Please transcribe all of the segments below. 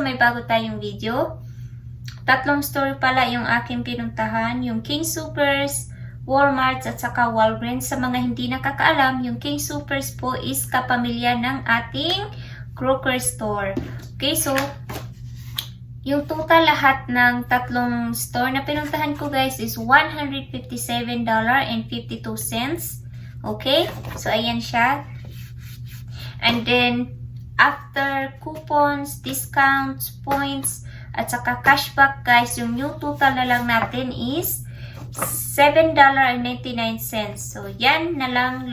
may bago tayong video. 3 store pala yung aking pinuntahan, yung King Soopers, Walmart at saka Walgreens. Sa mga hindi nakakaalam, yung King Soopers po is kapamilya ng ating Kroger store. Okay, so yung total lahat ng 3 store na pinuntahan ko guys is $157.52. Okay, so ayan siya. And then after coupons, discounts, points, at saka cashback guys, yung new total na lang natin is $7.99. So yan na lang.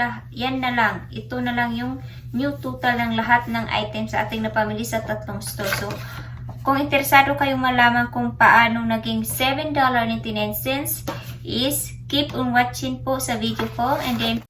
Ito na lang yung new total ng lahat ng items sa ating napamili sa 3 store. So kung interesado kayong malaman kung paano naging $7.99 is keep on watching po sa video ko. And then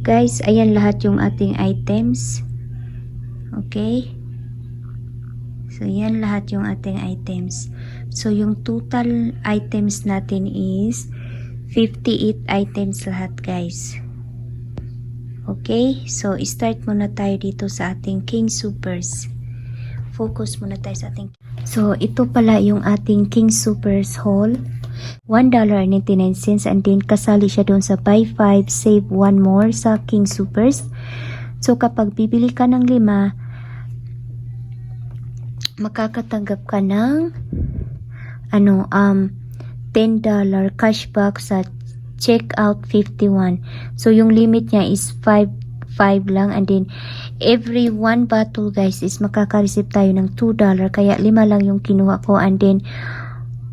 guys, ayan lahat yung ating items. Okay, so yan lahat yung ating items. So yung total items natin is 58 items lahat guys. Okay, so start muna tayo dito sa ating King Soopers. Focus muna tayo sa ating. So ito pala yung ating King Soopers haul. $1.99 and then kasali siya doon sa buy 5 save 1 more sa King Soopers. So kapag bibili ka ng 5, makakatanggap ka ng $10 cashback sa check out 51. So yung limit niya is 5 lang, and then every 1 bottle guys is makaka-receive tayo ng $2, kaya 5 lang yung kinuha ko, and then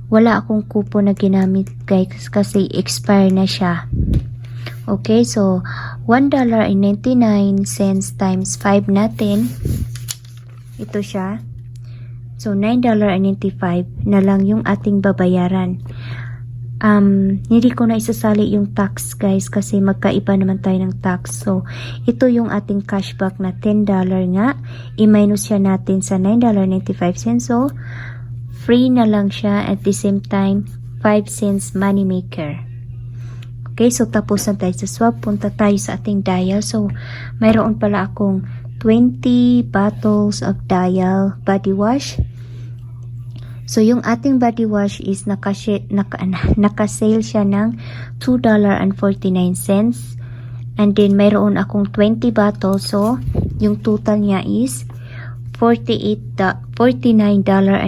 wala akong coupon na ginamit guys kasi expire na siya. Okay, so $1.99 times 5 natin, ito siya. So $9.95 na lang yung ating babayaran. Hindi ko na isasali yung tax guys kasi magkaiba naman tayo ng tax. So ito yung ating cashback na $10 nga, i-minus siya natin sa $9.95. So free na lang siya, at the same time 5 cents money maker. Okay, so tapos na tayo sa swap, punta tayo sa ating dial. So mayroon pala akong 20 bottles of Dial body wash. So yung ating body wash is naka-sale siya ng $2.49. And then mayroon akong 20 bottles, so yung total niya is $49.80.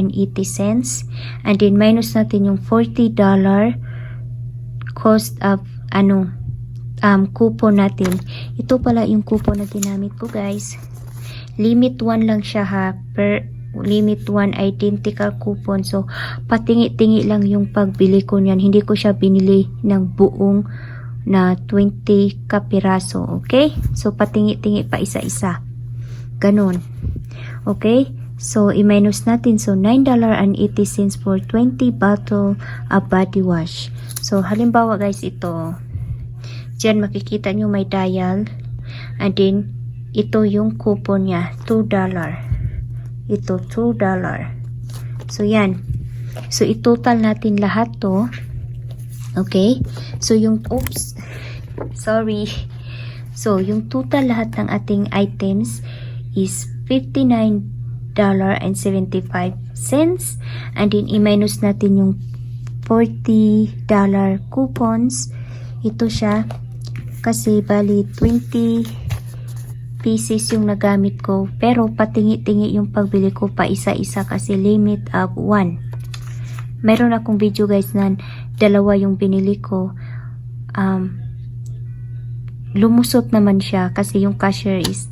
And then minus natin yung $40 cost of coupon natin. Ito pala yung coupon na ginamit ko guys. Limit 1 lang siya ha, per limit 1 identical coupon. So patingi-tingi lang yung pagbili ko niyan. Hindi ko siya binili ng buong na 20 kapiraso. Okay? So patingi-tingi pa isa-isa. Ganun. Okay? So i-minus natin. So $9.80 for 20 bottle of body wash. So halimbawa guys, ito diyan makikita nyo may dial, and then ito yung coupon niya, $2. Ito $2. So yan. So i-total natin lahat to. Okay? So yung sorry. So yung total lahat ng ating items is $59.75, and then i-minus natin yung $40 coupons. Ito siya kasi bali 20 pieces yung nagamit ko, pero patingi-tingi yung pagbili ko pa isa-isa kasi limit of 1. Meron akong video guys na 2 yung binili ko. Lumusot naman siya kasi yung cashier is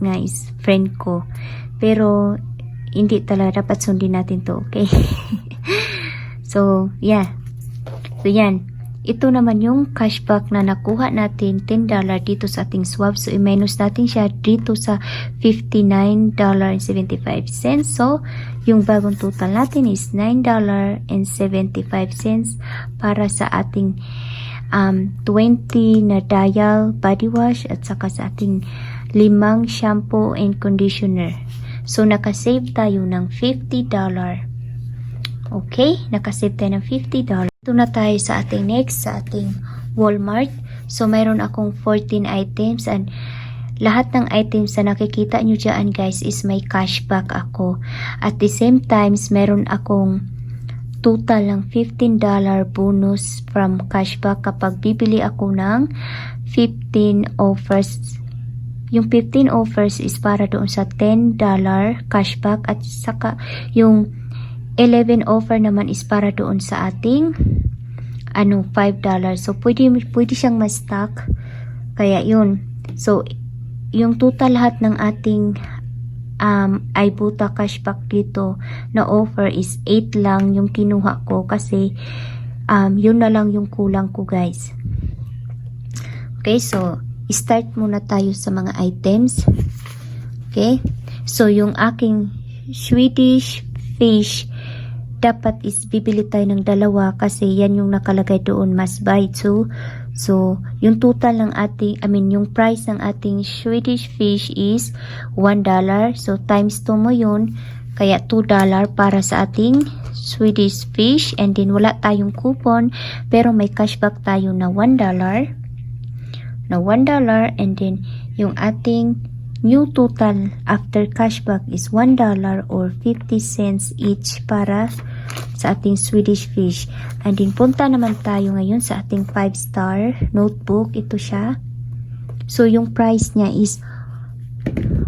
friend ko, pero hindi talaga dapat sundin natin to. Okay. So yeah, so yan. Ito naman yung cashback na nakuha natin, $10 dito sa ating swap. So, i-minus natin siya dito sa $59.75. So, yung bagong total natin is $9.75 para sa ating 20 na Dial body wash at saka sa ating 5 shampoo and conditioner. So, nakasave tayo ng $50. Okay? Nakasave tayo ng $50. Ito na tayo sa ating next, sa ating Walmart. So, mayroon akong 14 items, and lahat ng items na nakikita nyo dyan guys is may cashback ako. At the same times, meron akong total ng $15 bonus from cashback kapag bibili ako ng 15 offers. Yung 15 offers is para doon sa $10 cashback, at saka yung 11 offer naman is para doon sa ating $5. So pwede siyang ma-stock. Kaya yun. So yung total lahat ng ating Ibuta cashback dito na offer is 8 lang yung kinuha ko kasi yun na lang yung kulang ko guys. Okay, so start muna tayo sa mga items. Okay, so yung aking Swedish fish, dapat is bibili tayo ng 2 kasi yan yung nakalagay doon, must buy 2. So yung total ng ating, yung price ng ating Swedish fish is $1. So times 2 mo yun, kaya $2 para sa ating Swedish fish. And then wala tayong coupon, pero may cashback tayo na $1. And then yung ating new total after cashback is $1 or 50 cents each para sa ating Swedish fish. And then punta naman tayo ngayon sa ating 5-star notebook. Ito siya. So yung price niya is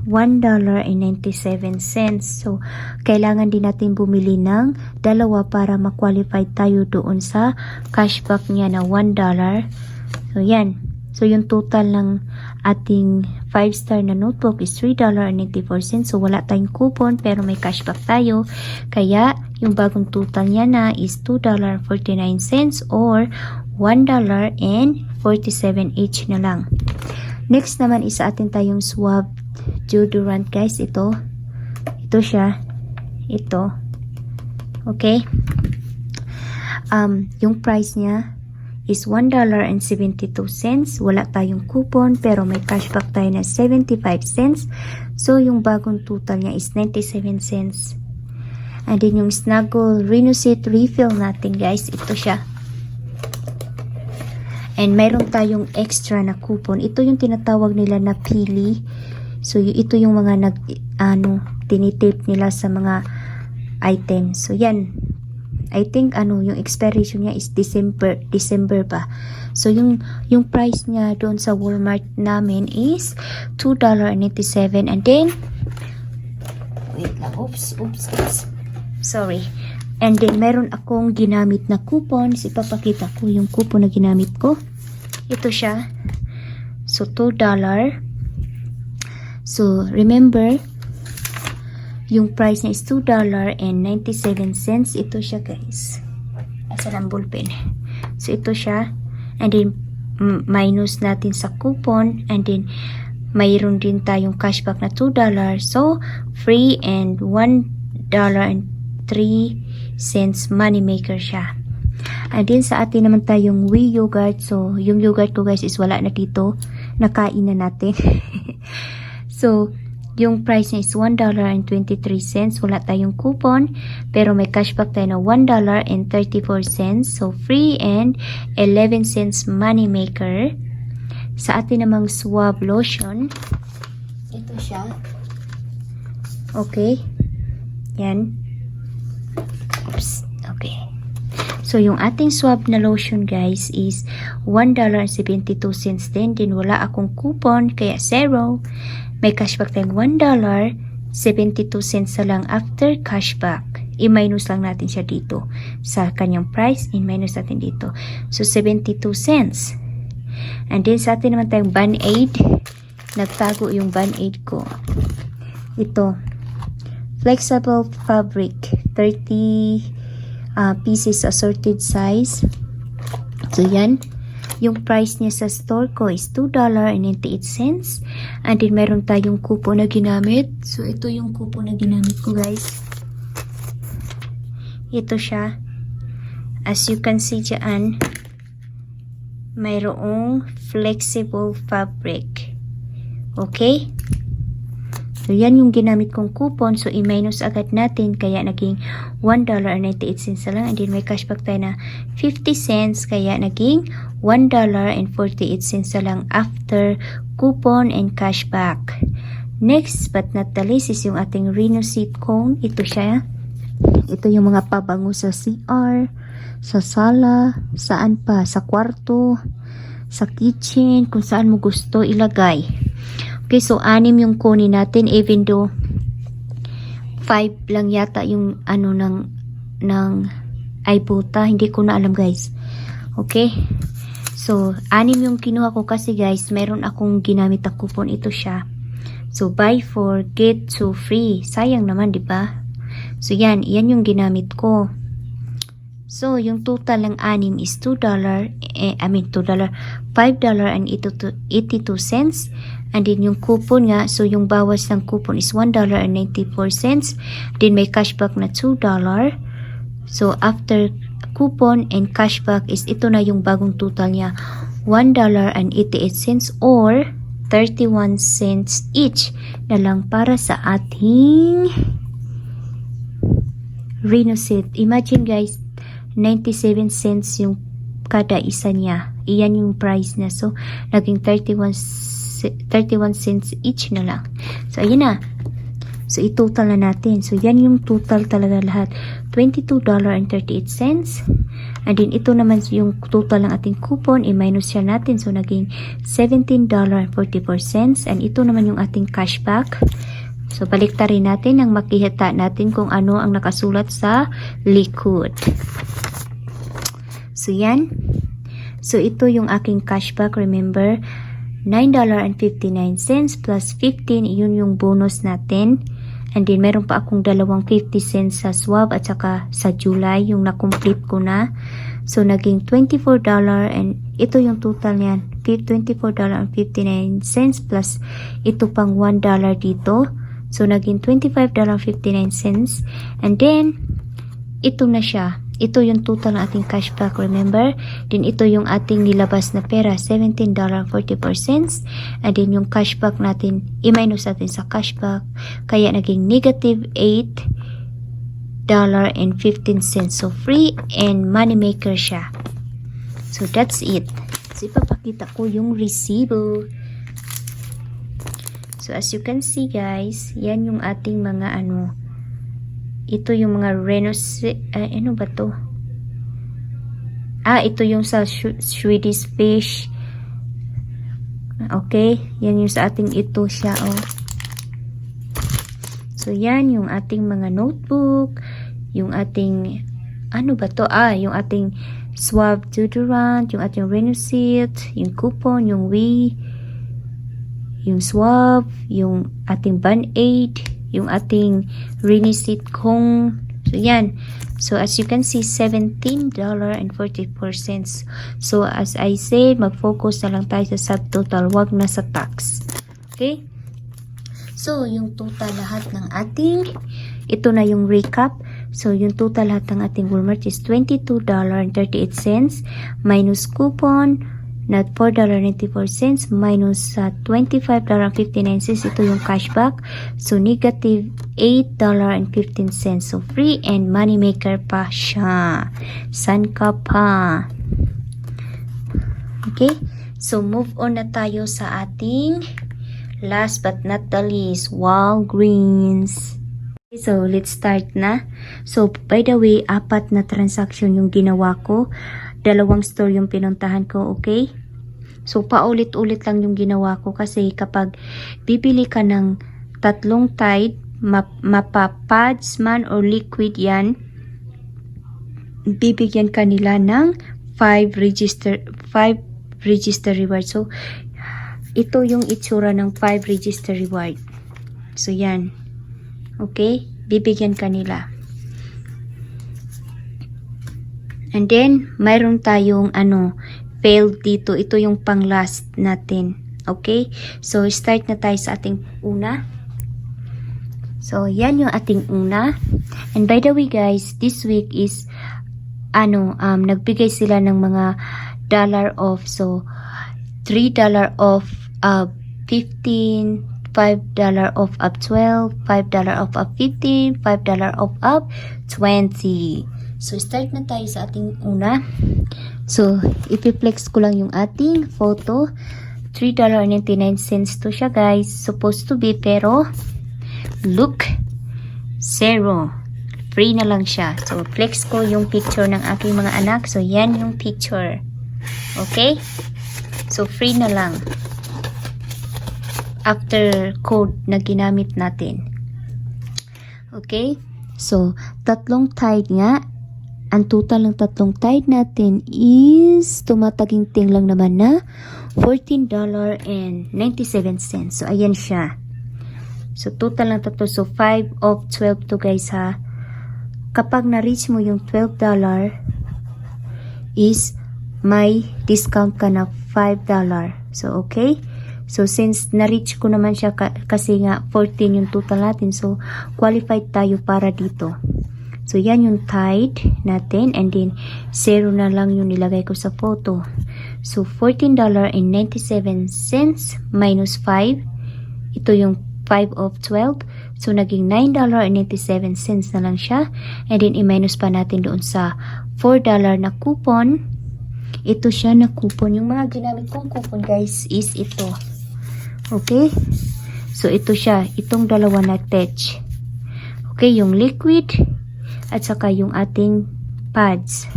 $1.97. So kailangan din natin bumili ng 2 para ma-qualify tayo doon sa cashback niya na $1. So, yan. So, yung total ng ating 5-star na notebook is $3.94. So, wala tayong coupon pero may cashback tayo. Kaya, yung bagong total niya na is $2.49 or $1.47 each na lang. Next naman is sa atin tayong Suave deodorant guys. Ito siya. Ito. Okay. Yung price niya is $1.72. Wala tayong coupon pero may cashback tayo na 75 cents. So, yung bagong total niya is 97 cents. And then yung Snuggle Renocit refill natin guys. Ito siya. And mayroon tayong extra na coupon. Ito yung tinatawag nila na pili. So, ito yung mga tinitape nila sa mga items. So, yan. I think, yung expiration niya is December pa. So, yung price niya doon sa Walmart namin is $2.87. And then, wait lang. Oops. Sorry. And then, meron akong ginamit na coupon. Ipapakita ko yung coupon na ginamit ko. Ito siya. So, $2. So, remember, yung price niya is $2.97. Ito siya, guys. Asan ang ballpen? So, ito siya. And then, minus natin sa coupon. And then, mayroon din tayong cashback na $2. So, free and $1.03 money maker siya. And then sa atin naman tayong whey yogurt. So, yung yogurt ko guys is wala na dito. Nakain na natin. So, yung price niya is $1.23. Wala tayong coupon. Pero may cashback tayo na $1.34. So, free and 11 cents money maker. Sa atin namang Suave lotion. Ito siya. Okay. Yan. Oops. Okay. So, yung ating Suave na lotion, guys, is $1.72 din. Din wala akong coupon, kaya zero. May cashback tayong $1.72 na lang after cashback. I-minus lang natin siya dito. Sa kanyang price, i-minus natin dito. So, 72 cents. And then, sa atin naman tayong Band-Aid. Nagtago yung Band-Aid ko. Ito. Flexible fabric. 30 pieces assorted size. So, yan. Yung price niya sa store ko is $2.98. And then, meron tayong coupon na ginamit. So, ito yung coupon na ginamit ko, guys. Ito siya. As you can see dyan, mayroong flexible fabric. Okay? So, yan yung ginamit kong coupon. So, i-minus agad natin. Kaya, naging $1.98 na lang. And then, may cashback tayo na 50 cents. Kaya, naging $1.48 na lang after coupon and cashback. Next, but not the least, is yung ating Renocit cone. Ito siya. Ito yung mga pabango sa CR, sa sala, saan pa, sa kwarto, sa kitchen, kung saan mo gusto ilagay. Okay, so 6 yung kunin natin, even though 5 lang yata yung ng iBota. Hindi ko na alam, guys. Okay? So, 6 yung kinuha ko kasi, guys, meron akong ginamit na coupon. Ito siya. So, buy 4, get 2 free. Sayang naman, di ba? So, yan yung ginamit ko. So, yung total ng 6 is $5.82. And then, yung coupon nga, so yung bawas ng coupon is $1.94. Then, may cashback na $2. So, after coupon and cashback is ito na yung bagong total niya, $1.88 or 31 cents each na lang para sa ating Renocit. Imagine, guys, 97 cents yung kada isa niya. Iyan yung price na. So, naging 31 cents each na lang. So, ayan na. So, i-total na natin. So, yan yung total talaga lahat. $22.38. And then, ito naman yung total ng ating coupon. I-minus siya natin. So, naging $17.44. And ito naman yung ating cashback. So, baliktarin natin ang makikita natin kung ano ang nakasulat sa likod. So, yan. So, ito yung aking cashback. Remember, $9.59 plus 15, yun yung bonus natin. And then, meron pa akong dalawang 50 cents sa swab at saka sa July, yung na-complete ko na. So, naging $24 and ito yung total niyan. $24.59 plus ito pang $1 dito. So, naging $25.59. And then, ito na siya. Ito yung total ng ating cashback, remember? Then, ito yung ating nilabas na pera, $17.44. And then, yung cashback natin, i-minus natin sa cashback. Kaya, naging negative $8.15. So, free and money maker siya. So, that's it. So, ipapakita ko yung resibo. So, as you can see, guys, yan yung ating mga ito yung mga ano ba to? Ito yung sa Swedish fish. Okay, yan yung sa ating ito siya, So, yan yung ating mga notebook, yung ating, ano ba to? Yung ating swab deodorant, yung ating Renosit, yung coupon, yung yung swab, yung ating Band-Aid, yung ating Renosit cone. So, yan. So, as you can see, $17.44. So, as I said, mag-focus na lang tayo sa subtotal, wag na sa tax. Okay? So, yung total lahat ng ating, ito na yung recap. So, yung total lahat ng ating Walmart is $22.38 minus coupon na $4.94 minus $25.59. Ito yung cashback. So, negative $8.15. So, free and money maker pa siya. San ka pa? Okay? So, move on na tayo sa ating last but not the least, Walgreens. So, let's start na. So, by the way, 4 na transaction yung ginawa ko. 2 store yung pinuntahan ko, okay? So, paulit-ulit lang yung ginawa ko kasi kapag bibili ka ng 3 Tide, mapapads man or liquid yan, bibigyan ka nila ng 5 register reward. So, ito yung itsura ng 5 register reward. So, yan. Okay? Bibigyan ka nila. And then, mayroon tayong failed dito. Ito yung pang last natin. Okay? So, start na tayo sa ating una. So, yan yung ating una. And by the way, guys, this week is, nagbigay sila ng mga dollar off. So, $3 off, 15, $5 off up 12, $5 off up 15, $5 off up 20. So, start na tayo sa ating una. So, ipiplex ko lang yung ating photo. $3.99 to siya, guys. Supposed to be, pero look, zero. Free na lang siya. So, flex ko yung picture ng aking mga anak. So, yan yung picture. Okay? So, free na lang. After code na ginamit natin. Okay? So, 3 Tide nga. Ang total ng 3 Tide natin is tumataginting lang naman na $14.97. So, ayan siya. So, total ng 3. So, 5 of 12 to, guys, ha. Kapag na-reach mo yung $12 is may discount ka na $5. So, okay? So, since na-reach ko naman siya kasi nga 14 yung total natin. So, qualified tayo para dito. So, yan yung Tide natin. And then, 0 na lang yung nilagay ko sa photo. So, $14.97 minus 5. Ito yung 5 of 12. So, naging $9.97 na lang siya. And then, i-minus pa natin doon sa $4 na coupon. Ito siya na coupon. Yung mga ginamit kong coupon, guys, is ito. Okay? So, ito siya. Itong dalawa na touch. Okay, yung liquid at saka yung ating pads.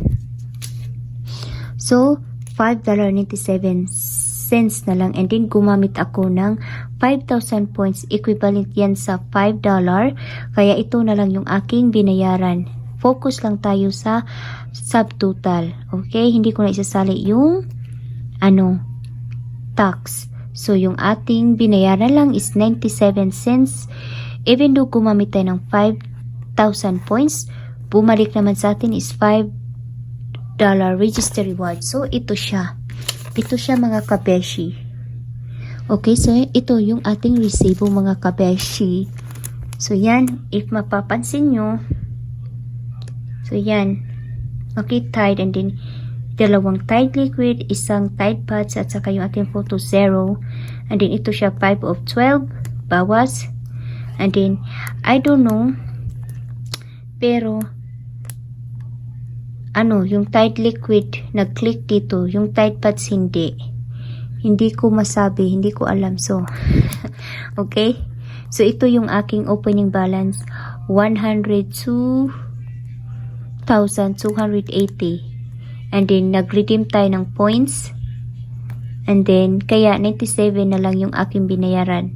So, $5.97 na lang. And then, gumamit ako ng 5,000 points. Equivalent yan sa $5. Kaya ito na lang yung aking binayaran. Focus lang tayo sa subtotal. Okay? Hindi ko na isasali yung tax. So, yung ating binayaran lang is 97 cents. Even though gumamit tayo ng 5,000 points, bumalik naman sa atin is $5 register reward. So, ito siya. Ito siya mga kabeshi. Okay, so ito yung ating resibo mga kabeshi. So, yan. If mapapansin nyo, so, yan. Okay, Tide and then dalawang Tide liquid, isang Tide pads at saka yung ating photo 0. And then ito siya 5 of 12 bawas. And then I don't know pero yung Tide liquid nag-click dito, yung Tide pads hindi ko masabi, hindi ko alam. So okay, so ito yung aking opening balance 102,280. And then, nag-redeem tayo ng points. And then, kaya 97 na lang yung aking binayaran.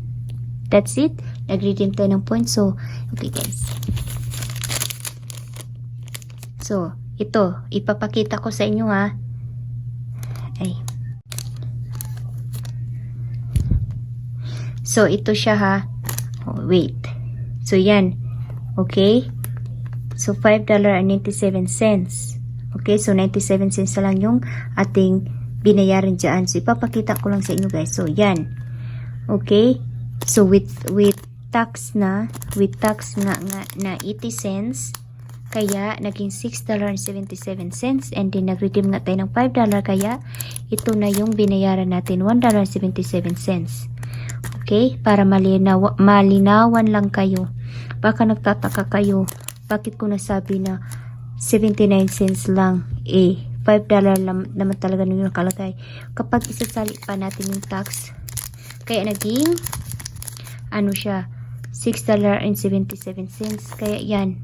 That's it. Nag-redeem tayo ng points. So, okay guys. So, ito. Ipapakita ko sa inyo ha. Ay. So, ito siya ha. Oh, wait. So, yan. Okay. So, $5.97. Okay, so 97 cents na lang yung ating binayaran dyan. So, ipapakita ko lang sa inyo guys. So, yan. Okay. So, with tax nga na 80 cents, kaya naging $6.77. And then, nag-redeem nga tayo ng $5, kaya ito na yung binayaran natin, $1.77. Okay, para malinawan lang kayo. Baka nagtataka kayo, bakit ko nasabi na 79 cents lang, $5 naman talaga nung nakalagay. Kapag isasali pa natin yung tax, kaya naging siya $6.77. Kaya yan.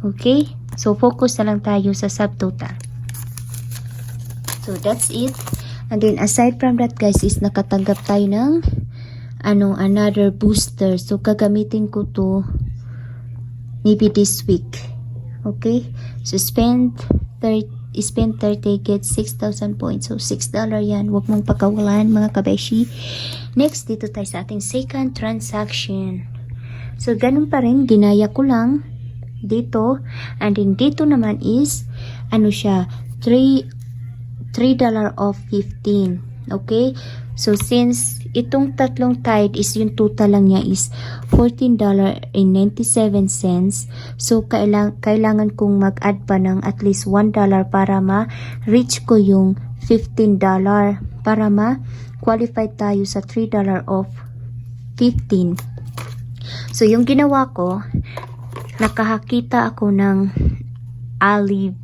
Okay, so focus na lang tayo sa subtotal. So that's it. And then aside from that guys, is nakatanggap tayo ng another booster. So gagamitin ko to maybe this week. Okay, so spend 30, get 6,000 points. So, $6 yan. Huwag mong pagkawalan, mga kabeshi. Next, dito tayo sa ating second transaction. So, ganun pa rin. Ginaya ko lang dito. And then, dito naman is, siya, $3 off 15. Okay? So, since itong tatlong Tide is yung total lang niya is $14.97. So, kailangan kong mag-add pa ng at least $1 para ma-reach ko yung $15. Para ma-qualify tayo sa $3 off 15. So, yung ginawa ko, nakakita ako ng olive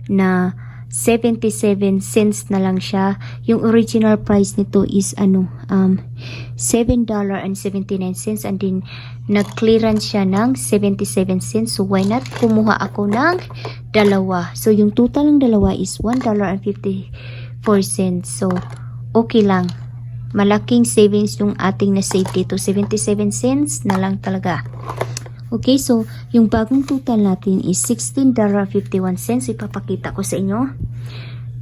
na 77 cents na lang siya. Yung original price nito is $7.79 and then nag-clearance siya ng 77 cents. So why not kumuha ako ng dalawa. So yung total ng dalawa is $1.54. So okay lang. Malaking savings yung ating na-save dito. 77 cents na lang talaga. Okay, so yung bagong total natin is $16.51. Ipapakita ko sa inyo.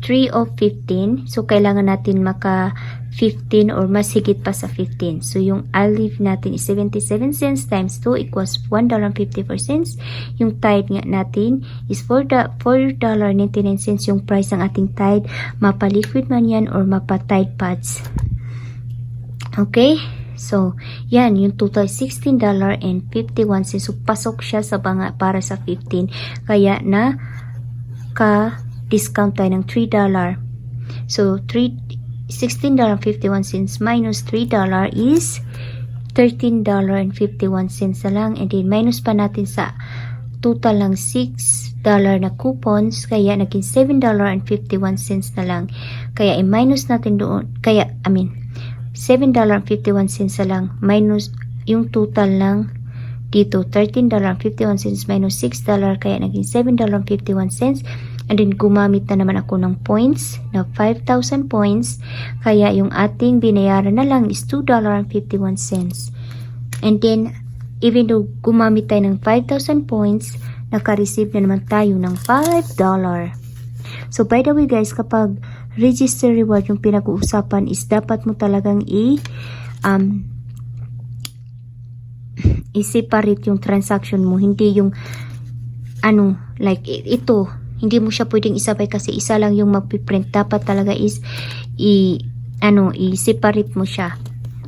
3 of 15. So kailangan natin maka 15 or mas higit pa sa 15. So yung olive natin is 77 cents times 2 equals $1.54. Yung Tide nga natin is $4.99 yung price ng ating Tide. Mapa-liquid man yan or mapa-Tide pads. Okay? So, yan, yung total $16.51. So, pasok siya sa banga para sa 15. Kaya na ka-discount tayo ng $3. So, $16.51 minus $3 is $13.51 na lang. And then, minus pa natin sa total ng $6 na coupons. Kaya, naging $7.51 na lang. Kaya, i-minus natin doon. Kaya, $7.51 na lang minus yung total ng dito $13.51 minus $6 kaya naging $7.51 and then gumamit na naman ako ng points na 5,000 points kaya yung ating binayaran na lang is $2.51 and then even though gumamit tayo ng 5,000 points naka-receive na naman tayo ng $5. So by the way guys, kapag register reward yung pinag-uusapan is dapat mo talagang i-separate yung transaction mo, hindi yung like ito, hindi mo siya pwedeng isabay kasi isa lang yung magpiprint. Dapat talaga is i-separate mo siya.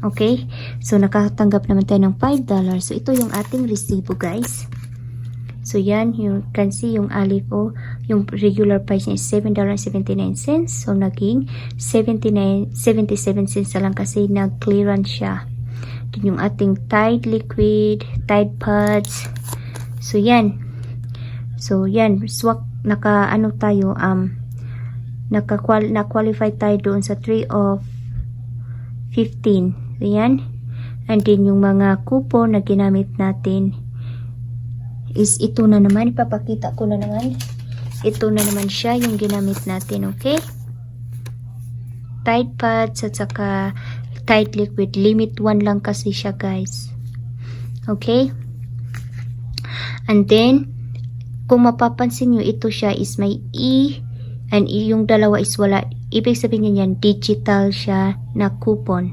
Okay? So, nakatanggap naman tayo ng $5. So, ito yung ating resibo, guys. So, yan, you can see yung alipo, yung regular price niya is $7.79. So, naging 77 cents na lang kasi nag-clearance siya. Then, yung ating Tide liquid, Tide pads. So, yan. So, yan. Swak, na-qualify tayo doon sa 3 of 15. So, yan. And then, yung mga coupon na ginamit natin is ito na naman. Ipapakita ko na naman. Ito na naman siya yung ginamit natin. Okay? Tide pads at saka Tide liquid. Limit 1 lang kasi siya, guys. Okay? And then, kung mapapansin nyo, ito siya is may E and yung dalawa is wala. Ibig sabihin niyan, digital siya na coupon.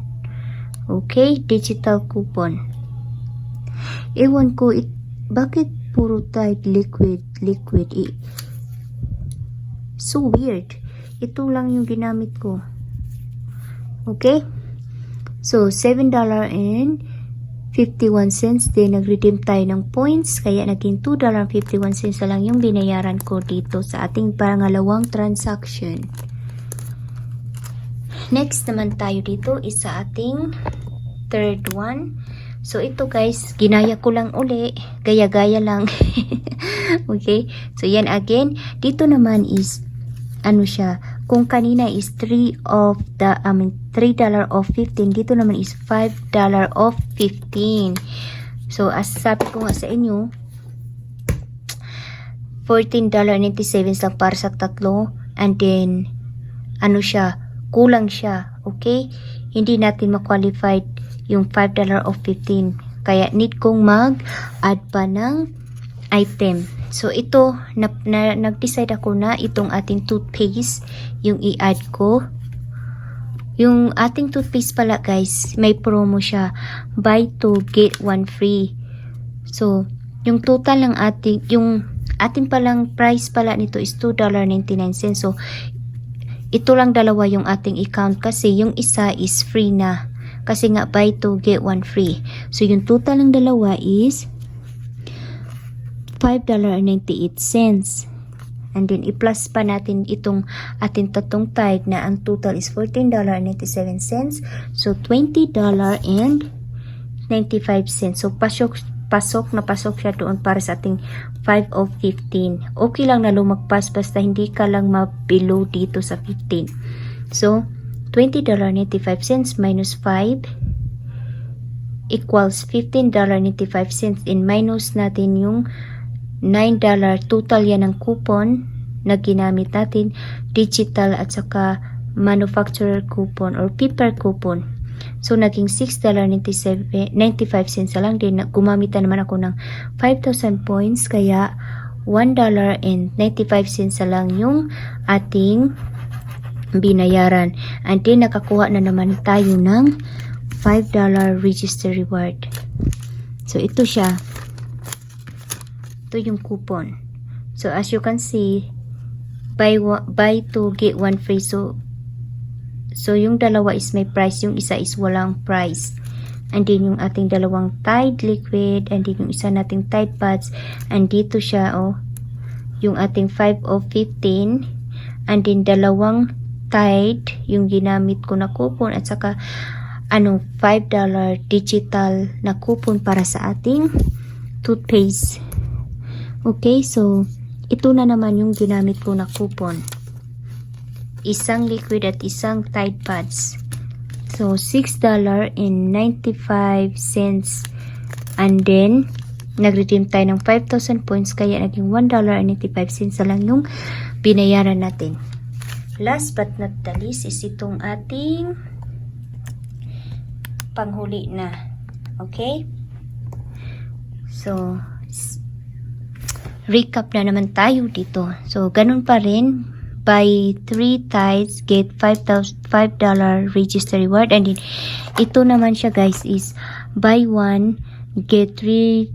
Okay? Digital coupon. Ewan ko, bakit puro Tide liquid? So weird. Ito lang yung ginamit ko. Okay? So, $7.51. Then, nag-redeem tayo ng points. Kaya, naging $2.51 na lang yung binayaran ko dito sa ating pangalawang transaction. Next naman tayo dito is sa ating third one. So, ito guys, ginaya ko lang uli. Gaya-gaya lang. Okay? So, yan again. Dito naman is, siya, kung kanina is $3 off 15, dito naman is $5 off 15. So, as sabi ko nga sa inyo, $14.97 lang para sa tatlo. And then, siya, kulang siya. Okay? Hindi natin ma-qualified yung $5 off 15. Kaya, need kong mag-add pa ng item. So, ito, nag-decide ako na itong ating toothpaste, yung i-add ko. Yung ating toothpaste pala, guys, may promo siya. Buy 2, get 1 free. So, yung total ng yung ating palang price pala nito is $2.99. So, ito lang dalawa yung ating account kasi yung isa is free na. Kasi nga, buy 2, get 1 free. So, yung total ng dalawa is $5.98. And then, i-plus pa natin itong ating tatong Tide na ang total is $14.97. So, $20.95. So, pasok siya doon para sa ating 5 of 15. Okay lang na lumagpas basta hindi ka lang ma-below dito sa 15. So, $20.95 minus 5 equals $15.95. And minus natin yung $9 total yan ng coupon na ginamit natin, digital at saka manufacturer coupon or paper coupon. So, naging $6.95 na lang din. Gumamit na naman ako ng 5,000 points kaya $1.95 na lang yung ating binayaran. And then, nakakuha na naman tayo ng $5 register reward. So, ito siya. Ito yung coupon. So, as you can see, buy 2, get 1 free. So, yung dalawa is may price. Yung isa is walang price. And then, yung ating dalawang Tide liquid. And then, yung isa nating Tide pads. And dito siya, yung ating 5 of 15. And then, dalawang Tide, yung ginamit ko na coupon. At saka, $5 digital na coupon para sa ating toothpaste. Okay, so, ito na naman yung ginamit ko na coupon. Isang liquid at isang Tide pads. So, $6.95. And then, nag-redeem tayo ng 5,000 points. Kaya, naging $1.95 na lang yung binayaran natin. Last but not the least is itong ating panghuli na. Okay? So, recap na naman tayo dito. So, ganun pa rin. buy 3 tides, get $5 register reward. And then, ito naman siya guys is buy 1, get $3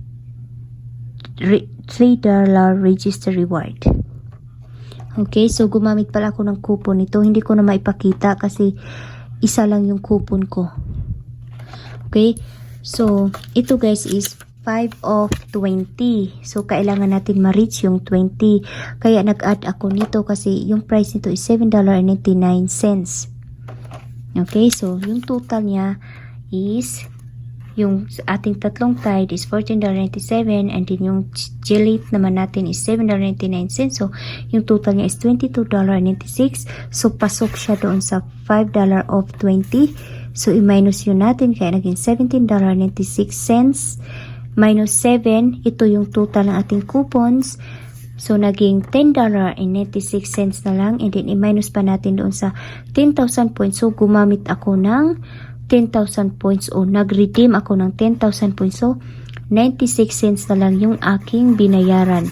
register reward. Okay, so gumamit pala ako ng coupon ito. Hindi ko na maipakita kasi isa lang yung coupon ko. Okay, so ito guys is 5 of 20. So, kailangan natin ma-reach yung 20. Kaya nag-add ako nito kasi yung price nito is $7.99. Okay, so yung total niya is yung ating tatlong tide is $14.97 and then yung gelate naman natin is $7.99. So, yung total niya is $22.96. So, pasok siya doon sa $5 of 20. So, i-minus yun natin kaya naging $17.96. Minus 7, ito yung total ng ating coupons. So, naging $10.96 na lang. And then, i-minus pa natin doon sa 10,000 points. So, gumamit ako ng 10,000 points o nag-redeem ako ng 10,000 points. So, 96 cents na lang yung aking binayaran.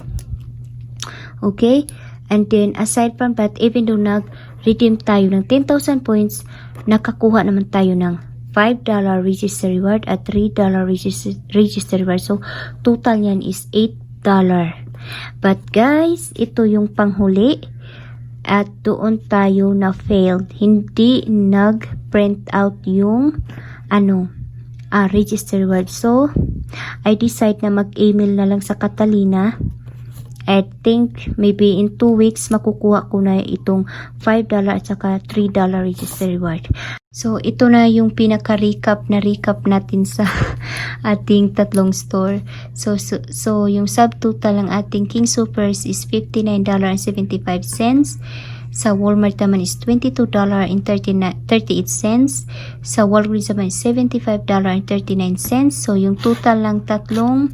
Okay? And then, aside from that, even though nag-redeem tayo ng 10,000 points, nakakuha naman tayo ng $5 register reward at $3 register reward. So, total yan is $8. But guys, ito yung panghuli. At doon tayo na failed. Hindi nag-print out yung register reward. So, I decide na mag-email na lang sa Catalina. I think maybe in 2 weeks makukuha ko na itong $5 at saka $3 register reward. So, ito na yung pinaka-recap natin sa ating tatlong store. So yung subtotal ng ating King Supers is $59.75. Sa Walmart naman is $22.38. Sa Walgreens naman is $75.39. So, yung total ng tatlong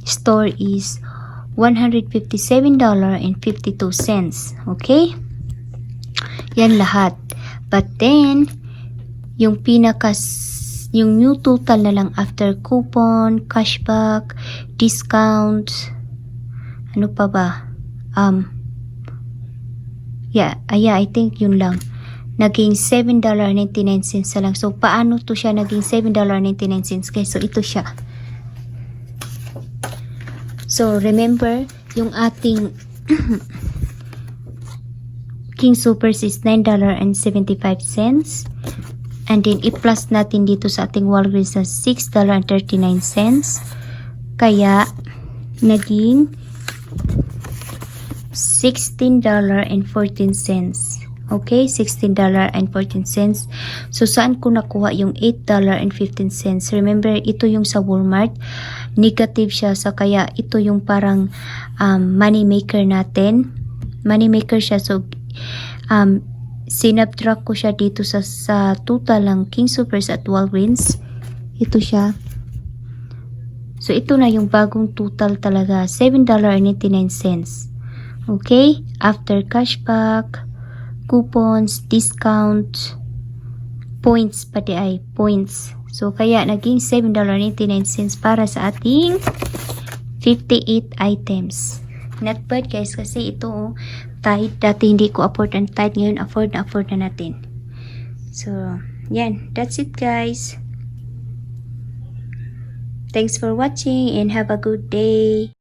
store is $157.52. Okay? Yan lahat. But then, yung new total na lang after coupon, cashback, discount, ano pa ba? I think yun lang. Naging $7.99 na lang. So, paano to siya naging $7.99? Guys, so ito siya. So, remember, yung ating King Supers is $9.75. And then, i-plus natin dito sa ating Walgreens na $6.39. Kaya, naging $16.14. Okay, $16.14. So, saan ko nakuha yung $8.15? Remember, ito yung sa Walmart. Negative siya. So, kaya ito yung parang money maker natin. Money maker siya. So, sinabtract ko siya dito sa total ng King Supers at Walgreens. Ito siya. So, ito na yung bagong total talaga. $7.99. Okay? After cashback, coupons, discount, points, pati ay points. So, kaya naging $7.99 para sa ating 58 items. Not bad guys, kasi ito tide. Dati hindi ko afford ang tide. Ngayon afford na natin. So, yan. That's it guys. Thanks for watching and have a good day.